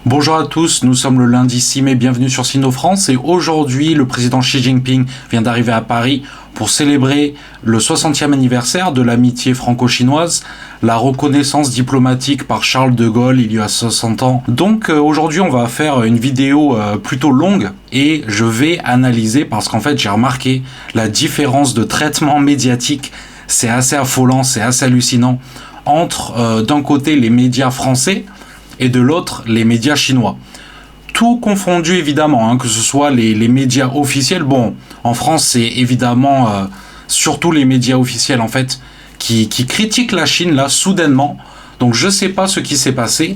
Bonjour à tous, nous sommes le lundi 6 mai, bienvenue sur Sino France et aujourd'hui le président Xi Jinping vient d'arriver à Paris pour célébrer le 60e anniversaire de l'amitié franco-chinoise, la reconnaissance diplomatique par Charles de Gaulle il y a 60 ans. Donc aujourd'hui on va faire une vidéo plutôt longue et je vais analyser parce qu'en fait j'ai remarqué la différence de traitement médiatique, c'est assez affolant, c'est assez hallucinant entre d'un côté les médias français et de l'autre les médias chinois. Tout confondu évidemment, que ce soit les médias officiels. Bon, en France c'est évidemment surtout les médias officiels en fait qui critiquent la Chine là soudainement. Donc je sais pas ce qui s'est passé,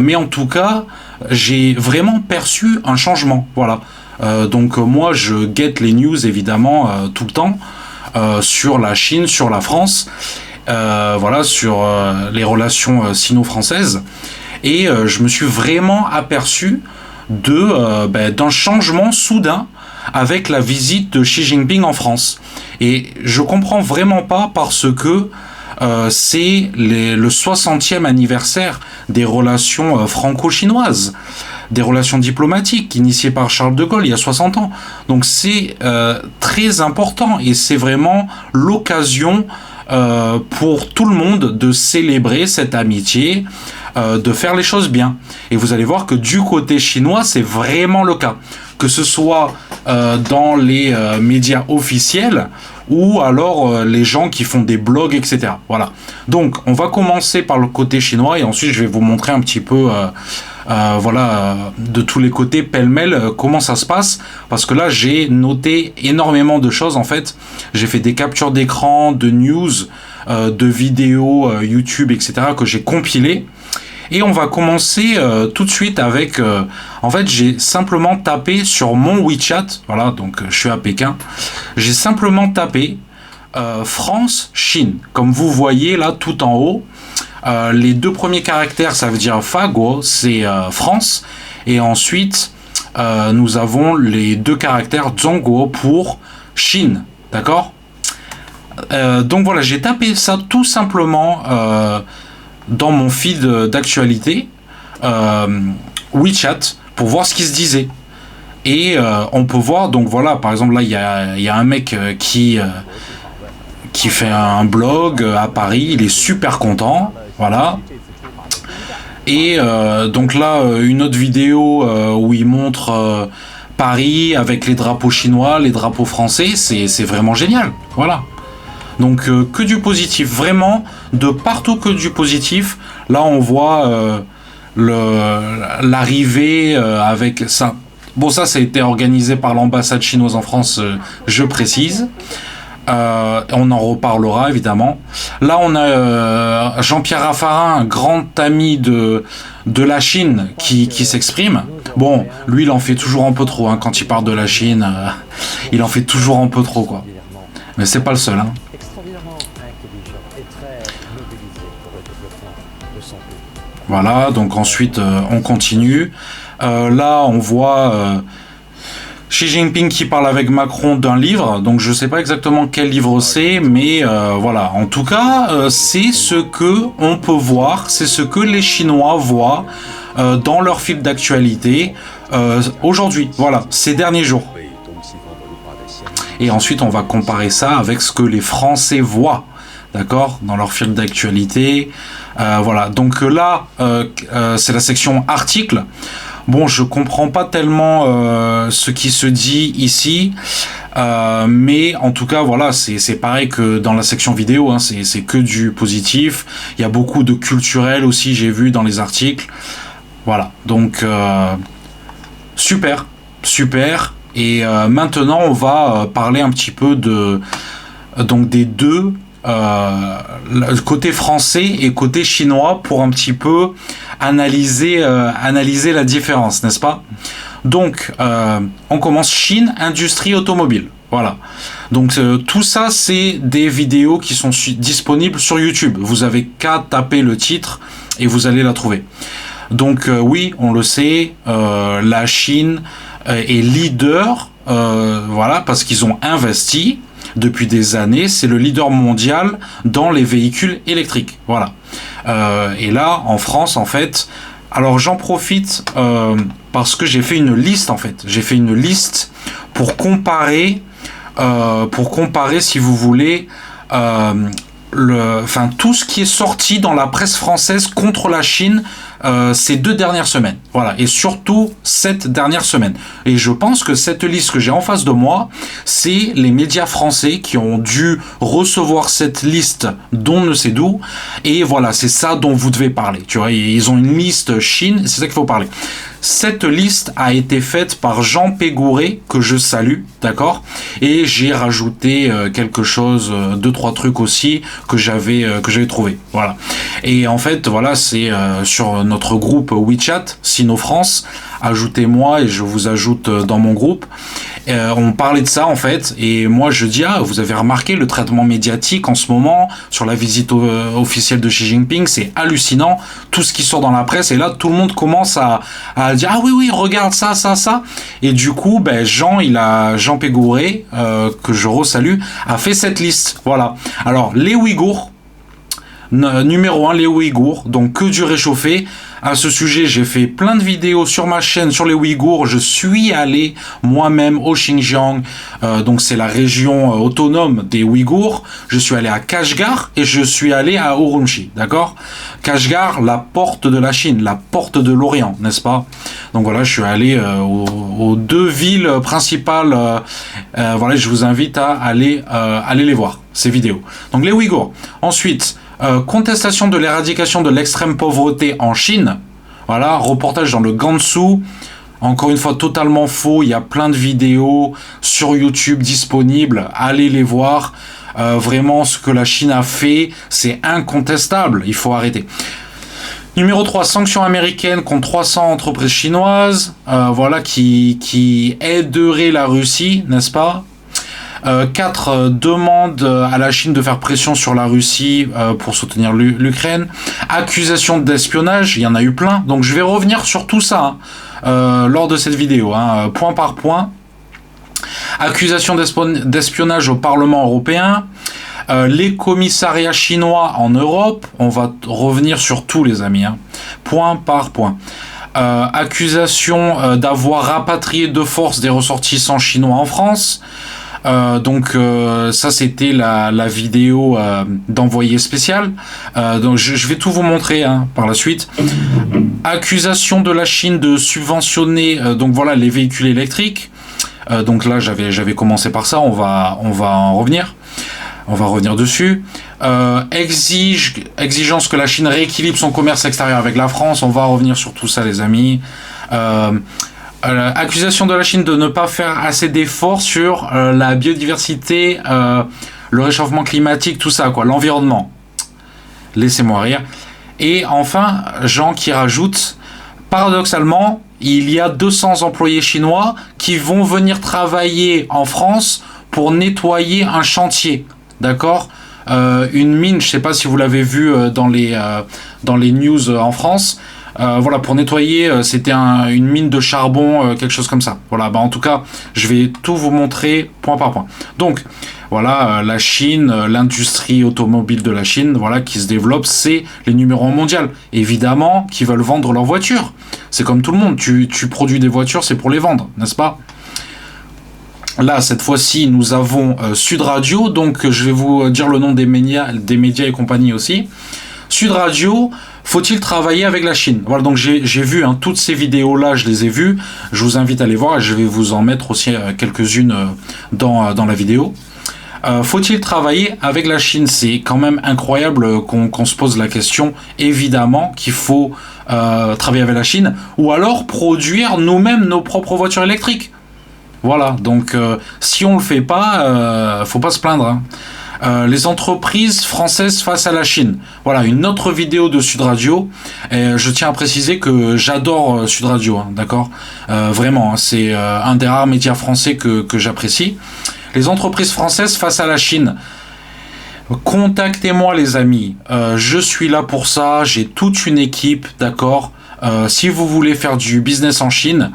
mais en tout cas j'ai vraiment perçu un changement. Voilà. Donc moi je guette les news évidemment tout le temps sur la Chine, sur la France, voilà, sur les relations sino-françaises. Et je me suis vraiment aperçu d'un changement soudain avec la visite de Xi Jinping en France. Et je comprends vraiment pas parce que c'est le 60e anniversaire des relations franco-chinoises, des relations diplomatiques initiées par Charles de Gaulle il y a 60 ans. Donc c'est très important et c'est vraiment l'occasion pour tout le monde de célébrer cette amitié, de faire les choses bien. Et vous allez voir que du côté chinois, c'est vraiment le cas. Que ce soit dans les médias officiels ou alors les gens qui font des blogs, etc. Voilà. Donc, on va commencer par le côté chinois et ensuite je vais vous montrer un petit peu de tous les côtés pêle-mêle comment ça se passe, parce que là j'ai noté énormément de choses en fait. J'ai fait des captures d'écran, de news, de vidéos YouTube, etc. que j'ai compilées. Et on va commencer tout de suite avec... en fait, j'ai simplement tapé sur mon WeChat. Voilà, donc je suis à Pékin. J'ai simplement tapé France-Chine. Comme vous voyez là, tout en haut. Les deux premiers caractères, ça veut dire Faguo, c'est France. Et ensuite, nous avons les deux caractères Zhongguo pour Chine. D'accord ? Donc voilà, j'ai tapé ça tout simplement... dans mon feed d'actualité WeChat pour voir ce qui se disait. Et on peut voir, donc voilà, par exemple là il y a un mec qui fait un blog à Paris, il est super content, voilà. Et donc là une autre vidéo où il montre Paris avec les drapeaux chinois, les drapeaux français, c'est vraiment génial, voilà. Donc que du positif, vraiment de partout que du positif. Là on voit l'arrivée avec ça. Bon, ça a été organisé par l'ambassade chinoise en France, je précise. On en reparlera évidemment. Là on a Jean-Pierre Raffarin, un grand ami de la Chine qui s'exprime. Bon, lui il en fait toujours un peu trop, quand il parle de la Chine, il en fait toujours un peu trop quoi. Mais c'est pas le seul. Voilà, donc ensuite on continue. Là on voit Xi Jinping qui parle avec Macron d'un livre. Donc je sais pas exactement quel livre c'est, mais voilà. En tout cas, c'est ce que on peut voir, c'est ce que les Chinois voient dans leur fil d'actualité aujourd'hui. Voilà, ces derniers jours. Et ensuite on va comparer ça avec ce que les Français voient. D'accord, dans leur fil d'actualité. Voilà, donc là, c'est la section articles. Bon, je comprends pas tellement ce qui se dit ici, mais en tout cas, voilà, c'est pareil que dans la section vidéo, c'est que du positif. Il y a beaucoup de culturel aussi, j'ai vu dans les articles. Voilà, donc super. Et maintenant, on va parler un petit peu donc des deux. Côté français et côté chinois pour un petit peu analyser la différence, n'est-ce pas? Donc on commence Chine, industrie automobile. Voilà. Donc tout ça c'est des vidéos qui sont disponibles sur YouTube. Vous avez qu'à taper le titre et vous allez la trouver. Donc oui, on le sait, la Chine est leader, voilà, parce qu'ils ont investi. Depuis des années, c'est le leader mondial dans les véhicules électriques. Voilà. Et là, en France, en fait, Alors j'en profite parce que j'ai fait une liste en fait. J'ai fait une liste pour comparer, si vous voulez, tout ce qui est sorti dans la presse française contre la Chine ces 2 dernières semaines. Voilà, et surtout cette dernière semaine. Et je pense que cette liste que j'ai en face de moi, c'est les médias français qui ont dû recevoir cette liste d'on ne sait d'où. Et voilà, c'est ça dont vous devez parler. Tu vois, ils ont une liste Chine, c'est ça qu'il faut parler. Cette liste a été faite par Jean Pégouré, que je salue, d'accord. Et j'ai rajouté quelque chose, 2-3 trucs aussi que j'avais trouvé. Voilà. Et en fait, voilà, c'est sur notre groupe WeChat, Sino France. Ajoutez-moi et je vous ajoute dans mon groupe. On parlait de ça en fait, et moi je dis vous avez remarqué le traitement médiatique en ce moment sur la visite officielle de Xi Jinping, c'est hallucinant, tout ce qui sort dans la presse, et là tout le monde commence à dire oui regarde ça, et du coup Jean Pégouré, que je resalue, a fait cette liste. Voilà. Alors les Ouïghours, numéro 1, les Ouïghours, donc que du réchauffé. À ce sujet, j'ai fait plein de vidéos sur ma chaîne sur les Ouïghours. Je suis allé moi-même au Xinjiang, donc c'est la région autonome des Ouïghours. Je suis allé à Kashgar et je suis allé à Urumqi, d'accord. Kashgar, la porte de la Chine, la porte de l'Orient, n'est-ce pas? Donc voilà, je suis allé aux 2 villes principales. Voilà, je vous invite à aller les voir, ces vidéos. Donc les Ouïghours. Ensuite, contestation de l'éradication de l'extrême pauvreté en Chine. Voilà, reportage dans le Gansu. Encore une fois, totalement faux. Il y a plein de vidéos sur YouTube disponibles. Allez les voir. Vraiment, ce que la Chine a fait, c'est incontestable. Il faut arrêter. Numéro 3, sanctions américaines contre 300 entreprises chinoises. Voilà, qui aideraient la Russie, n'est-ce pas? 4, demande à la Chine de faire pression sur la Russie pour soutenir l'Ukraine. Accusation d'espionnage, il y en a eu plein. Donc je vais revenir sur tout ça lors de cette vidéo, point par point. Accusation d'espionnage au Parlement européen. Les commissariats chinois en Europe. On va revenir sur tout, les amis, point par point. Accusation d'avoir rapatrié de force des ressortissants chinois en France. Ça c'était la vidéo d'envoyé spécial. Donc je vais tout vous montrer par la suite. Accusation de la Chine de subventionner les véhicules électriques. Donc là j'avais commencé par ça. On va en revenir. On va revenir dessus. Exigence que la Chine rééquilibre son commerce extérieur avec la France. On va revenir sur tout ça, les amis. Accusation de la Chine de ne pas faire assez d'efforts sur la biodiversité, le réchauffement climatique, tout ça, quoi, l'environnement. Laissez-moi rire. Et enfin, Jean qui rajoute, paradoxalement, il y a 200 employés chinois qui vont venir travailler en France pour nettoyer un chantier. D'accord ? Une mine, je ne sais pas si vous l'avez vu dans les news en France. Pour nettoyer, c'était une mine de charbon, quelque chose comme ça. Voilà, en tout cas, je vais tout vous montrer point par point. Donc, voilà, la Chine, l'industrie automobile de la Chine, voilà, qui se développe, c'est les numéros 1 mondial. Évidemment, qui veulent vendre leurs voitures. C'est comme tout le monde, tu produis des voitures, c'est pour les vendre, n'est-ce pas ? Là, cette fois-ci, nous avons Sud Radio, donc je vais vous dire le nom des médias et compagnie aussi. Sud Radio, faut-il travailler avec la Chine ? Voilà, donc j'ai vu toutes ces vidéos-là, je les ai vues. Je vous invite à les voir et je vais vous en mettre aussi quelques-unes dans la vidéo. Faut-il travailler avec la Chine ? C'est quand même incroyable qu'on se pose la question. Évidemment qu'il faut travailler avec la Chine ou alors produire nous-mêmes nos propres voitures électriques. Voilà, donc si on le fait pas, faut pas se plaindre. Les entreprises françaises face à la Chine. Voilà, une autre vidéo de Sud Radio. Et je tiens à préciser que j'adore Sud Radio, d'accord ? Vraiment, c'est un des rares médias français que j'apprécie. Les entreprises françaises face à la Chine. Contactez-moi, les amis. Je suis là pour ça. J'ai toute une équipe, d'accord ? Si vous voulez faire du business en Chine,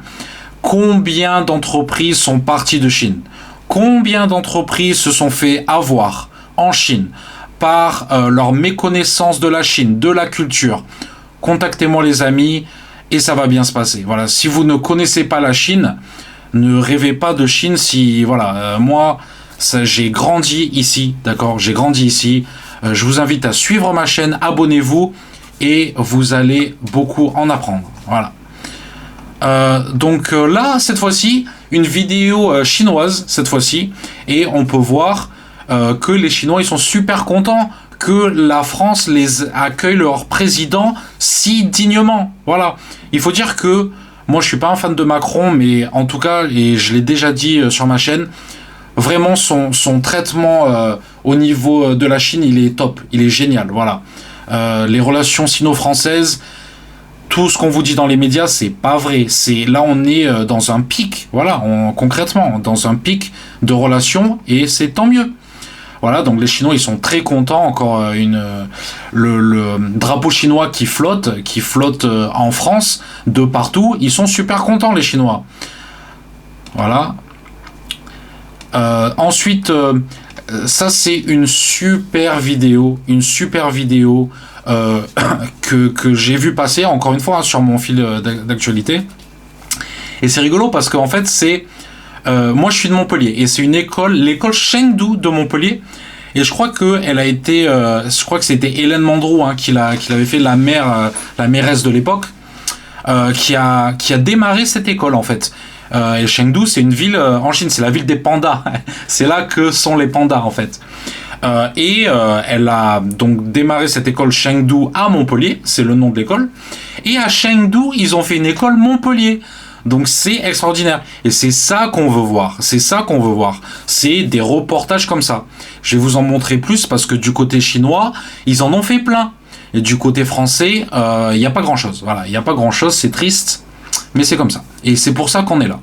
combien d'entreprises sont parties de Chine ? Combien d'entreprises se sont fait avoir en Chine par leur méconnaissance de la Chine, de la culture ? Contactez-moi, les amis. et ça va bien se passer. Voilà, si vous ne connaissez pas la Chine, ne rêvez pas de Chine. Si voilà, moi, j'ai grandi ici, d'accord, j'ai grandi ici. Je vous invite à suivre ma chaîne, abonnez-vous et vous allez beaucoup en apprendre. Voilà. Donc là, cette fois-ci, une vidéo chinoise, cette fois-ci, et on peut voir que les Chinois, ils sont super contents que la France les accueille leur président si dignement. Voilà. Il faut dire que moi, je suis pas un fan de Macron, mais en tout cas, et je l'ai déjà dit sur ma chaîne, vraiment son traitement au niveau de la Chine, il est top, il est génial. Voilà. Les relations sino-françaises, tout ce qu'on vous dit dans les médias, c'est pas vrai. Là, on est dans un pic, voilà, concrètement, dans un pic de relations, et c'est tant mieux. Voilà, donc les Chinois, ils sont très contents. Encore le drapeau chinois qui flotte en France, de partout. Ils sont super contents, les Chinois. Voilà. Ensuite, ça c'est une super vidéo, que j'ai vu passer encore une fois sur mon fil d'actualité. Et c'est rigolo parce qu'en fait c'est moi je suis de Montpellier et c'est l'école Chengdu de Montpellier, et je crois que c'était Hélène Mandrou qui l'avait fait, la mairesse de l'époque, qui a démarré cette école en fait. Et Chengdu, c'est une ville en Chine, c'est la ville des pandas. C'est là que sont les pandas en fait. Elle a donc démarré cette école Chengdu à Montpellier, c'est le nom de l'école. Et à Chengdu, ils ont fait une école Montpellier. Donc c'est extraordinaire. Et c'est ça qu'on veut voir. C'est des reportages comme ça. Je vais vous en montrer plus parce que du côté chinois, ils en ont fait plein. Et du côté français, il n'y a pas grand-chose. Voilà, il n'y a pas grand-chose, c'est triste. Mais c'est comme ça. Et c'est pour ça qu'on est là.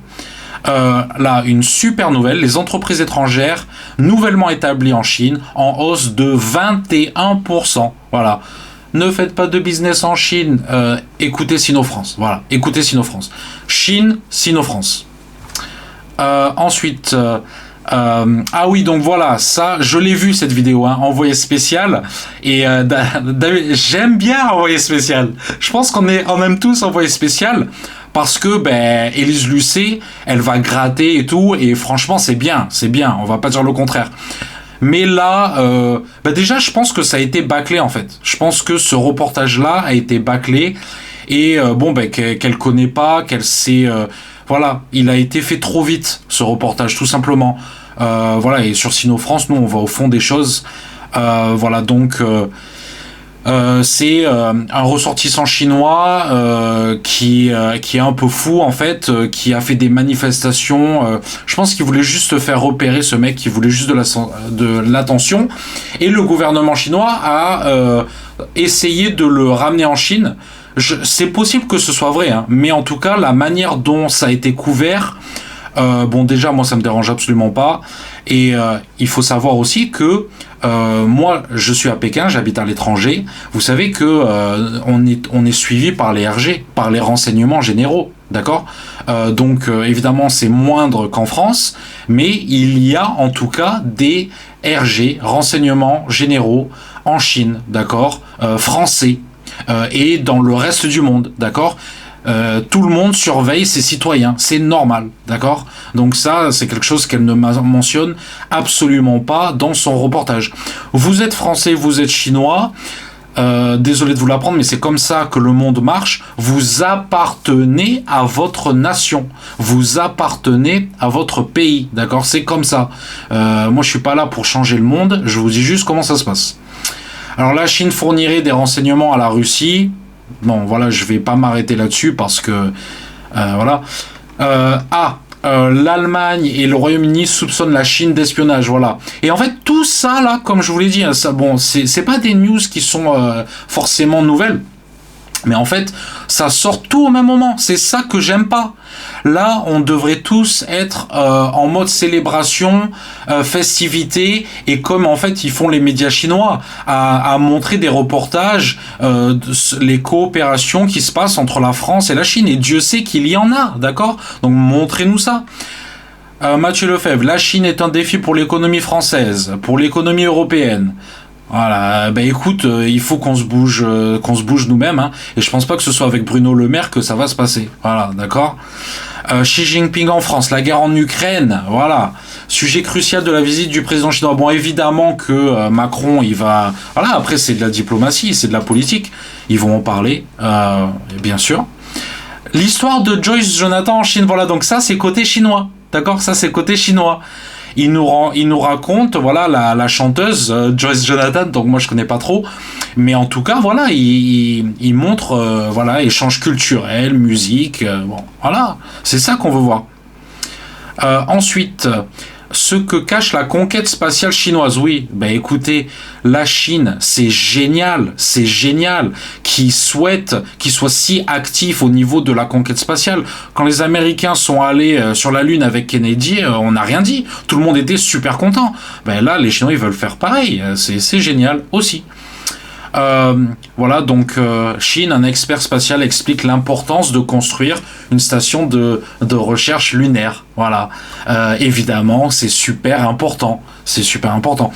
Là, une super nouvelle. Les entreprises étrangères nouvellement établies en Chine en hausse de 21%. Voilà. Ne faites pas de business en Chine. Écoutez Sino-France. Voilà. Écoutez Sino-France. Chine, Sino-France. Ensuite... ah oui, donc voilà, ça, je l'ai vu cette vidéo, envoyé spécial, et j'aime bien envoyé spécial. Je pense qu'on aime tous envoyé spécial, parce que Élise Lucet, elle va gratter et tout, et franchement c'est bien, on va pas dire le contraire. Mais là, déjà je pense que ça a été bâclé en fait. Je pense que ce reportage-là a été bâclé, et qu'elle connaît pas, qu'elle sait... voilà, il a été fait trop vite, ce reportage, tout simplement. Voilà, et sur Sino-France, nous, on va au fond des choses. Voilà, donc, c'est un ressortissant chinois qui est un peu fou, en fait, qui a fait des manifestations. Je pense qu'il voulait juste faire repérer ce mec, qui voulait juste de l'attention. Et le gouvernement chinois a essayé de le ramener en Chine. C'est possible que ce soit vrai, mais en tout cas, la manière dont ça a été couvert, déjà, moi, ça me dérange absolument pas. Et il faut savoir aussi que moi, je suis à Pékin, j'habite à l'étranger. Vous savez que on est suivi par les RG, par les renseignements généraux, d'accord ? Donc, évidemment, c'est moindre qu'en France, mais il y a en tout cas des RG, renseignements généraux, en Chine, d'accord ? Français. Et dans le reste du monde, d'accord ? Tout le monde surveille ses citoyens, c'est normal, d'accord ? Donc ça, c'est quelque chose qu'elle ne mentionne absolument pas dans son reportage. Vous êtes français, vous êtes chinois, désolé de vous l'apprendre, mais c'est comme ça que le monde marche. Vous appartenez à votre nation, vous appartenez à votre pays, d'accord ? C'est comme ça. Moi, je suis pas là pour changer le monde, je vous dis juste comment ça se passe. Alors la Chine fournirait des renseignements à la Russie. Bon, voilà, je vais pas m'arrêter là-dessus parce que voilà. L'Allemagne et le Royaume-Uni soupçonnent la Chine d'espionnage, voilà. Et en fait, tout ça là, comme je vous l'ai dit, ça, c'est pas des news qui sont forcément nouvelles. Mais en fait, ça sort tout au même moment. C'est ça que j'aime pas. Là, on devrait tous être en mode célébration, festivité, et comme en fait ils font les médias chinois, à montrer des reportages, les coopérations qui se passent entre la France et la Chine. Et Dieu sait qu'il y en a, d'accord ? Donc montrez-nous ça. Mathieu Lefebvre, la Chine est un défi pour l'économie française, pour l'économie européenne. Voilà, ben écoute, il faut qu'on se bouge nous-mêmes, hein, et je pense pas que ce soit avec Bruno Le Maire que ça va se passer. Voilà, d'accord. Xi Jinping en France, la guerre en Ukraine, voilà, sujet crucial de la visite du président chinois. Bon, évidemment que Macron, il va, voilà, après c'est de la diplomatie, c'est de la politique, ils vont en parler, bien sûr. L'histoire de Joyce Jonathan en Chine, voilà, donc ça c'est côté chinois, d'accord, ça c'est côté chinois. Il nous raconte, voilà, la chanteuse Joyce Jonathan, donc moi je connais pas trop, mais en tout cas, voilà, il montre, voilà, échange culturel, musique, bon, voilà, c'est ça qu'on veut voir. Ensuite, ce que cache la conquête spatiale chinoise. Oui, ben écoutez, la Chine, c'est génial qu'ils soient si actifs au niveau de la conquête spatiale. Quand les Américains sont allés sur la Lune avec Kennedy, on n'a rien dit. Tout le monde était super content. Ben là, les Chinois, ils veulent faire pareil. C'est génial aussi. Voilà, donc Chine, un expert spatial, explique l'importance de construire une station de recherche lunaire. Voilà, évidemment, c'est super important. C'est super important.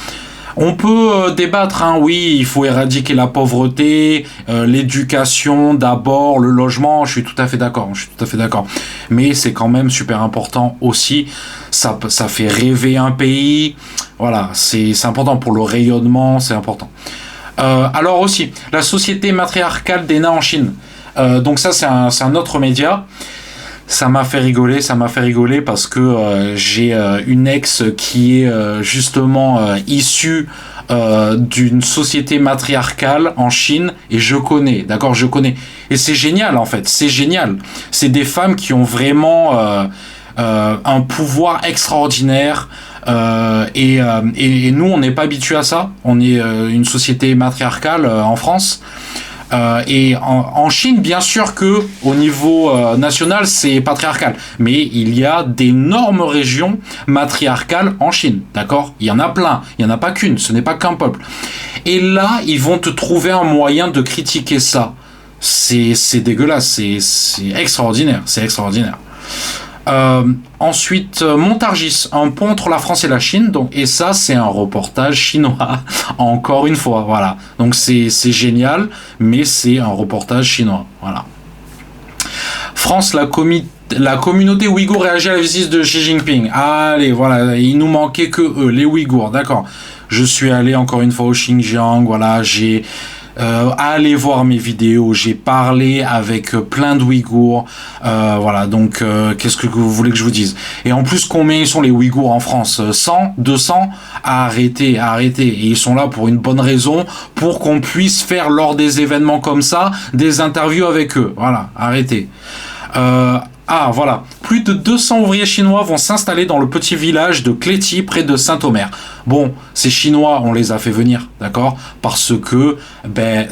On peut débattre, hein, oui, il faut éradiquer la pauvreté, l'éducation d'abord, le logement, je suis tout à fait d'accord, Mais c'est quand même super important aussi, ça fait rêver un pays, voilà, c'est important pour le rayonnement, c'est important. Alors aussi, la société matriarcale des nains en Chine. Donc ça, c'est un autre média. Ça m'a fait rigoler parce que j'ai une ex qui est justement issue d'une société matriarcale en Chine et je connais. Et c'est génial en fait, c'est génial. C'est des femmes qui ont vraiment un pouvoir extraordinaire. Et nous, on n'est pas habitué à ça. On est une société matriarcale en France. Et en Chine, bien sûr que au niveau national, c'est patriarcal. Mais il y a d'énormes régions matriarcales en Chine. D'accord ? Il y en a plein. Il n'y en a pas qu'une. Ce n'est pas qu'un peuple. Et là, ils vont te trouver un moyen de critiquer ça. C'est dégueulasse. C'est extraordinaire. C'est extraordinaire. Ensuite, Montargis, un pont entre la France et la Chine, donc, et ça c'est un reportage chinois, encore une fois, voilà. Donc c'est génial, mais c'est un reportage chinois, voilà. France, la communauté ouïghour réagit à la visite de Xi Jinping. Allez, voilà, il nous manquait que eux, les Ouïghours, d'accord. Je suis allé encore une fois au Xinjiang, voilà, allez voir mes vidéos, j'ai parlé avec plein d'Ouïghours, voilà, donc qu'est-ce que vous voulez que je vous dise? Et en plus, combien ils sont les Ouïghours en France? 100, 200? Arrêtez. Et ils sont là pour une bonne raison, pour qu'on puisse faire lors des événements comme ça, des interviews avec eux. Voilà, arrêtez. Voilà. Plus de 200 ouvriers chinois vont s'installer dans le petit village de Cléty, près de Saint-Omer. Bon, ces Chinois, on les a fait venir, d'accord ? Parce que,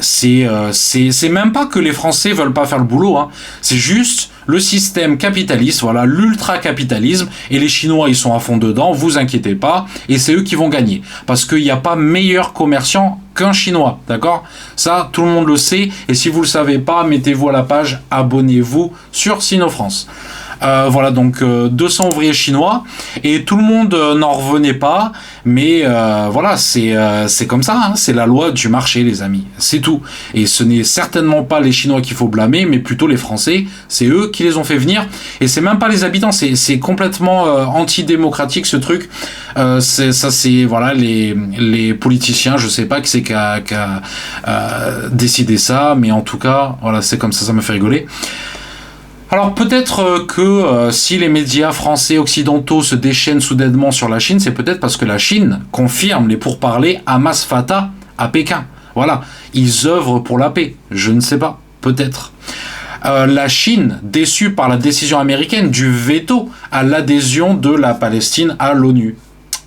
c'est même pas que les Français veulent pas faire le boulot, hein. C'est juste le système capitaliste, voilà, l'ultra-capitalisme, et les Chinois, ils sont à fond dedans, vous inquiétez pas, et c'est eux qui vont gagner. Parce qu'il n'y a pas meilleur commerciant qu'un Chinois, d'accord ? Ça, tout le monde le sait, et si vous le savez pas, mettez-vous à la page, abonnez-vous sur Sino-France. Voilà, donc 200 ouvriers chinois, et tout le monde n'en revenait pas, mais voilà, c'est comme ça, hein, c'est la loi du marché, les amis, c'est tout. Et ce n'est certainement pas les Chinois qu'il faut blâmer, mais plutôt les Français, c'est eux qui les ont fait venir, et c'est même pas les habitants, c'est complètement antidémocratique ce truc. C'est voilà, les politiciens, je sais pas qui c'est qui a décidé ça, mais en tout cas, voilà, c'est comme ça me fait rigoler. Alors peut-être que si les médias français occidentaux se déchaînent soudainement sur la Chine, c'est peut-être parce que la Chine confirme les pourparlers Hamas-Fatah à Pékin. Voilà, ils œuvrent pour la paix, je ne sais pas, peut-être. La Chine, déçue par la décision américaine du veto à l'adhésion de la Palestine à l'ONU.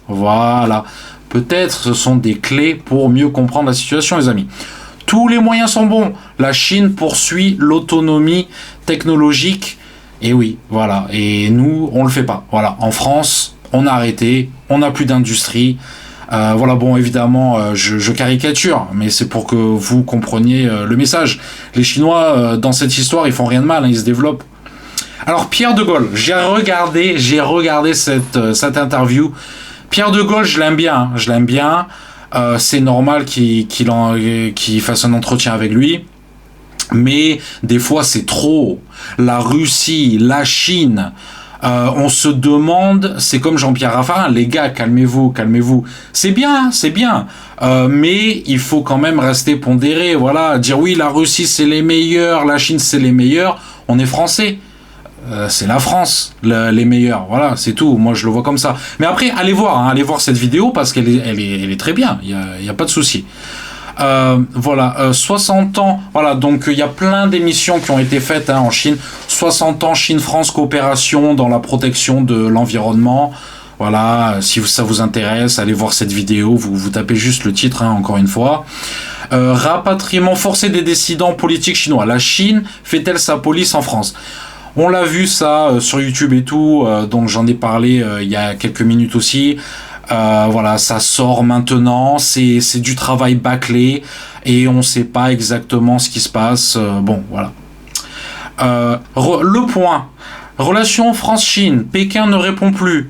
Voilà, peut-être ce sont des clés pour mieux comprendre la situation, les amis. Tous les moyens sont bons. La Chine poursuit l'autonomie technologique. Et oui, voilà. Et nous, on le fait pas. Voilà. En France, on a arrêté. On n'a plus d'industrie. Voilà, bon, évidemment, je caricature, mais c'est pour que vous compreniez le message. Les Chinois, dans cette histoire, ils font rien de mal, hein, ils se développent. Alors, Pierre de Gaulle, j'ai regardé cette interview. Pierre de Gaulle, je l'aime bien. c'est normal qu'il fasse un entretien avec lui. Mais des fois c'est trop. La Russie, la Chine, on se demande, c'est comme Jean-Pierre Raffarin, les gars, calmez-vous, calmez-vous. C'est bien, c'est bien. Mais il faut quand même rester pondéré, voilà. Dire oui, la Russie c'est les meilleurs, la Chine c'est les meilleurs. On est français. C'est la France, les meilleurs. Voilà, c'est tout. Moi, je le vois comme ça. Mais après, allez voir, hein, allez voir cette vidéo parce qu'elle est très bien. Il y a pas de souci. Voilà, 60 ans, voilà, donc il y a plein d'émissions qui ont été faites en Chine. 60 ans Chine-France coopération dans la protection de l'environnement. Voilà, si ça vous intéresse, allez voir cette vidéo, vous tapez juste le titre, encore une fois. Rapatriement forcé des dissidents politiques chinois. La Chine fait-elle sa police en France? On l'a vu ça sur YouTube et tout, donc j'en ai parlé il y a quelques minutes aussi. Voilà, ça sort maintenant, c'est du travail bâclé et on sait pas exactement ce qui se passe. Bon, voilà. Le point. Relation France-Chine. Pékin ne répond plus.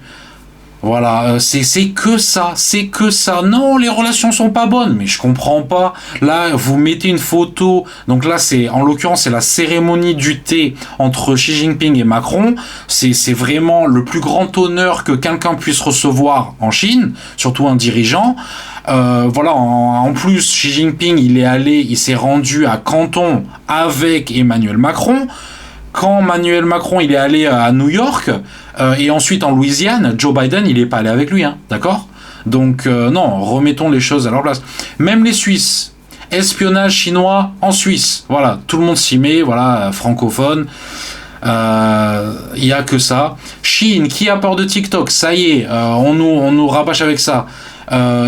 Voilà, c'est que ça, c'est que ça. Non, les relations sont pas bonnes, mais je comprends pas. Là, vous mettez une photo. Donc là, en l'occurrence, c'est la cérémonie du thé entre Xi Jinping et Macron. C'est vraiment le plus grand honneur que quelqu'un puisse recevoir en Chine, surtout un dirigeant. Voilà, en plus, Xi Jinping, il s'est rendu à Canton avec Emmanuel Macron. Quand Emmanuel Macron il est allé à New York et ensuite en Louisiane, Joe Biden il est pas allé avec lui, d'accord. Donc non, remettons les choses à leur place. Même les Suisses, espionnage chinois en Suisse, voilà, tout le monde s'y met, voilà, francophone. Il y a que ça. Chine, qui a peur de TikTok? Ça y est, on nous rabâche avec ça.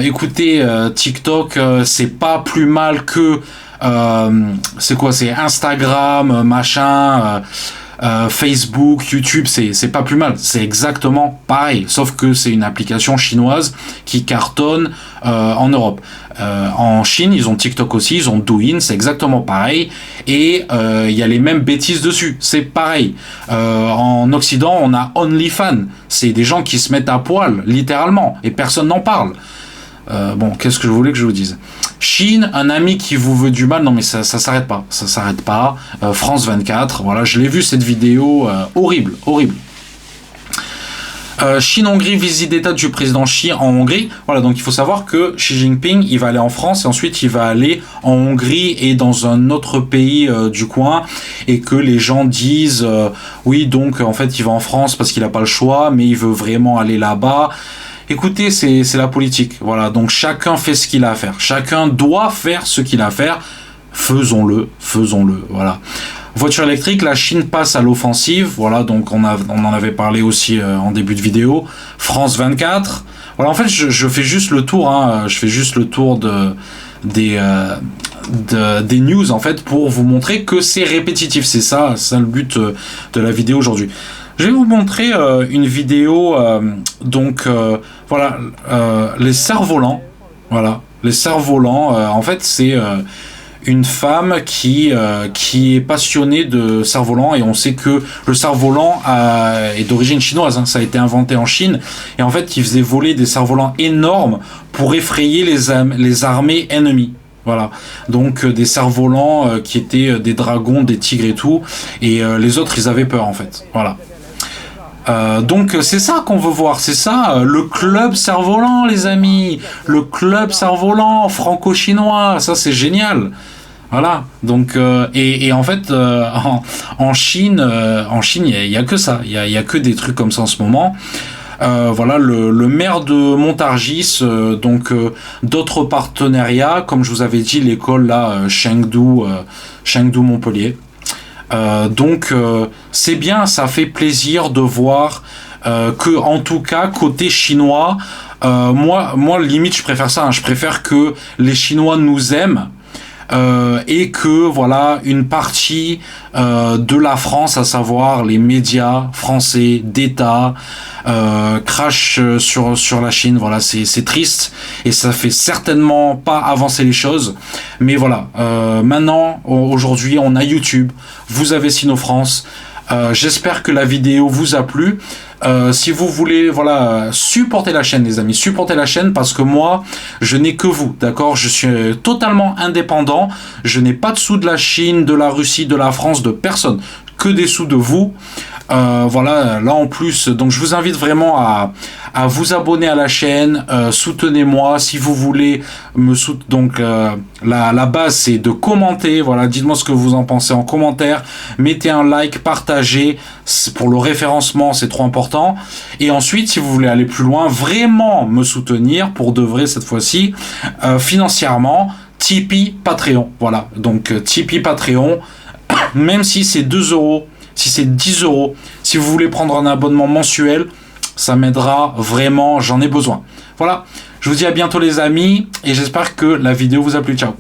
Écoutez, TikTok, c'est pas plus mal que c'est quoi, c'est Instagram, machin, Facebook, YouTube, c'est pas plus mal, c'est exactement pareil, sauf que c'est une application chinoise qui cartonne en Europe. En Chine, ils ont TikTok aussi, ils ont Douyin, c'est exactement pareil, et il y a les mêmes bêtises dessus, c'est pareil. En Occident, on a OnlyFans, c'est des gens qui se mettent à poil, littéralement, et personne n'en parle. Bon, qu'est-ce que je voulais que je vous dise? Chine, un ami qui vous veut du mal, non mais ça s'arrête pas, ça s'arrête pas. France 24, voilà, je l'ai vu cette vidéo, horrible, horrible. Chine-Hongrie, visite d'état du président Xi en Hongrie. Voilà, donc il faut savoir que Xi Jinping, il va aller en France et ensuite il va aller en Hongrie et dans un autre pays du coin, et que les gens disent oui, donc en fait il va en France parce qu'il n'a pas le choix, mais il veut vraiment aller là-bas. Écoutez, c'est la politique, voilà, donc chacun fait ce qu'il a à faire, chacun doit faire ce qu'il a à faire, faisons-le, voilà. Voiture électrique, la Chine passe à l'offensive, voilà, donc on en avait parlé aussi en début de vidéo. France 24, voilà, en fait je fais juste le tour, je fais juste le tour des news en fait pour vous montrer que c'est répétitif, c'est ça le but de la vidéo aujourd'hui. Je vais vous montrer une vidéo, voilà, les cerfs-volants. Voilà, les cerfs-volants. En fait, c'est une femme qui est passionnée de cerfs-volants, et on sait que le cerf-volant est d'origine chinoise. Ça a été inventé en Chine, et en fait, ils faisaient voler des cerfs-volants énormes pour effrayer les armées ennemies. Voilà, donc des cerfs-volants qui étaient des dragons, des tigres et tout, et les autres, ils avaient peur en fait. Voilà. Donc c'est ça qu'on veut voir, c'est ça, le club cerf-volant, les amis, le club cerf-volant franco-chinois, ça c'est génial. Voilà, donc et en fait en Chine il y a que ça, il y a que des trucs comme ça en ce moment. Voilà, le maire de Montargis, d'autres partenariats, comme je vous avais dit, l'école là, Chengdu Montpellier. C'est bien, ça fait plaisir de voir que, en tout cas, côté chinois, moi limite je préfère ça, je préfère que les Chinois nous aiment. Et que voilà, une partie de la France, à savoir les médias français d'État, crache sur la Chine. Voilà, c'est triste et ça fait certainement pas avancer les choses. Mais voilà, maintenant, aujourd'hui, on a YouTube, vous avez Sino France. J'espère que la vidéo vous a plu. Si vous voulez, voilà, supporter la chaîne, les amis, supportez la chaîne, parce que moi, je n'ai que vous, d'accord? Je suis totalement indépendant. Je n'ai pas de sous de la Chine, de la Russie, de la France, de personne, que des sous de vous. Voilà, là en plus, donc je vous invite vraiment à vous abonner à la chaîne, soutenez-moi si vous voulez me soutenir. Donc la base, c'est de commenter, voilà, dites-moi ce que vous en pensez en commentaire, mettez un like, partagez, pour le référencement, c'est trop important. Et ensuite, si vous voulez aller plus loin, vraiment me soutenir, pour de vrai cette fois-ci, financièrement, Tipeee, Patreon, voilà, donc Tipeee, Patreon, même si c'est 2 euros, si c'est 10 euros, si vous voulez prendre un abonnement mensuel, ça m'aidera vraiment, j'en ai besoin. Voilà, je vous dis à bientôt les amis, et j'espère que la vidéo vous a plu. Ciao.